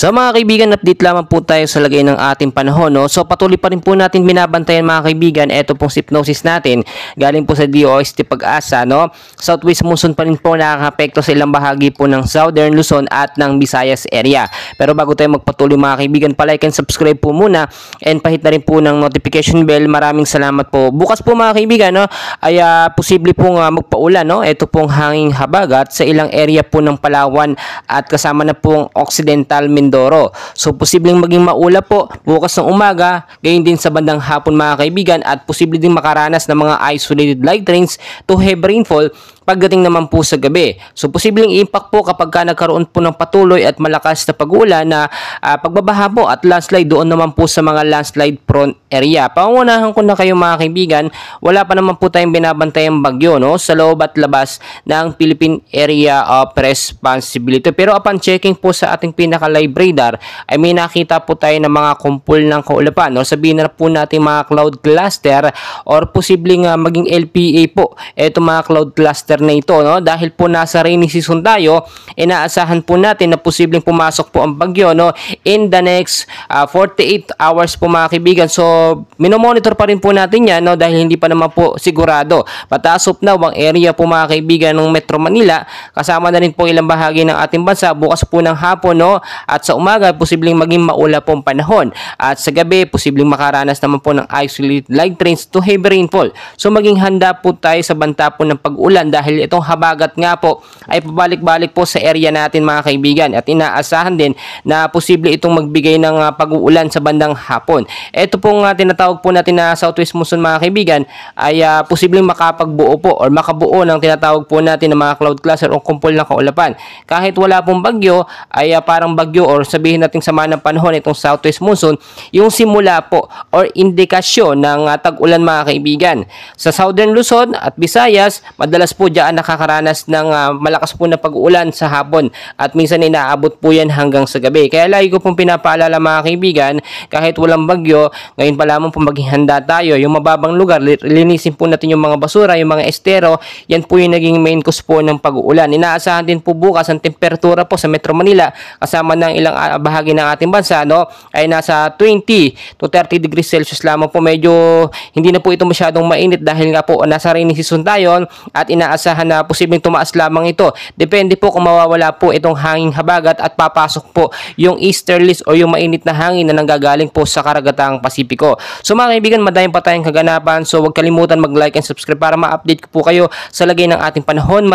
So mga kaibigan, update lamang po tayo sa lagay ng ating panahon, no? So patuloy pa rin po natin binabantayan mga kaibigan. Ito pong hypnosis natin galing po sa DOST Pag-asa, no? Southwest monsoon pa rin po nakaka-apekto sa ilang bahagi po ng Southern Luzon at ng Visayas area. Pero bago tayo magpatuloy mga kaibigan, palike and subscribe po muna and pahit na rin po ng notification bell. Maraming salamat po. Bukas po mga kaibigan, no, ay posible pong magpaulan, no? Ito pong hanging habagat sa ilang area po ng Palawan at kasama na pong Occidental Mindoro. So posibleng maging maulap po bukas ng umaga, gayon din sa bandang hapon mga kaibigan, at posible din makaranas ng mga isolated light rains to heavy rainfall pagdating naman po sa gabi. So posibleng impact po kapag nagkaroon po ng patuloy at malakas na pag-ulan na pagbabaha po at landslide doon naman po sa mga landslide prone area. Pangunahan ko na kayo mga kaibigan, wala pa naman po tayong binabantayang bagyo, no, sa loob at labas ng Philippine Area of Responsibility. Pero upon checking po sa ating pinaka-live radar ay may nakita po tayo ng mga kumpul ng kaulapan, no? Sabihin na po natin mga cloud cluster or posibleng maging LPA po ito mga cloud cluster na ito, no? Dahil po nasa rainy season tayo, inaasahan po natin na posibleng pumasok po ang bagyo, no, in the next 48 hours po mga kaibigan. So minomonitor pa rin po natin yan, no, dahil hindi pa naman po sigurado. Pataas of now ang area po mga kaibigan ng Metro Manila, kasama na rin po ilang bahagi ng ating bansa bukas po ng hapon, no, at sa umaga posibleng maging maulap pong panahon, at sa gabi posibleng makaranas naman po ng isolated light rains to heavy rainfall. So maging handa po tayo sa banta po ng pag-ulan dahil itong habagat nga po ay pabalik-balik po sa area natin mga kaibigan, at inaasahan din na posible itong magbigay ng pag-uulan sa bandang hapon. Ito pong tinatawag po natin na southwest monsoon mga kaibigan ay posibleng makapagbuo po or makabuo ng tinatawag po natin na mga cloud cluster o kumpul ng kaulapan. Kahit wala pong bagyo ay parang bagyo or sabihin natin sama ng panahon itong southwest monsoon, yung simula po or indikasyon ng tag-ulan mga kaibigan. Sa Southern Luzon at Visayas, madalas po diyan nakakaranas ng malakas po na pag-uulan sa hapon at minsan ay naabot po yan hanggang sa gabi. Kaya lagi ko pong pinapaalala mga kaibigan, kahit walang bagyo, ngayon pa lamang po maging handa tayo. Yung mababang lugar, linisin po natin yung mga basura, yung mga estero, yan po yung naging main cause po ng pag-uulan. Inaasahan din po bukas ang temperatura po sa Metro Manila kasama ng ilang bahagi ng ating bansa, no, ay nasa 20 to 30 degrees Celsius lamang po. Medyo hindi na po ito masyadong mainit dahil nga po nasa rainy season tayo at inaasahan na posibleng tumaas lamang ito. Depende po kung mawawala po itong hanging habagat at papasok po yung easterlies o yung mainit na hangin na nanggagaling po sa karagatang Pasipiko. So mga kaibigan, madami pa tayong kaganapan. So huwag kalimutan mag-like and subscribe para ma-update ko po kayo sa lagay ng ating panahon.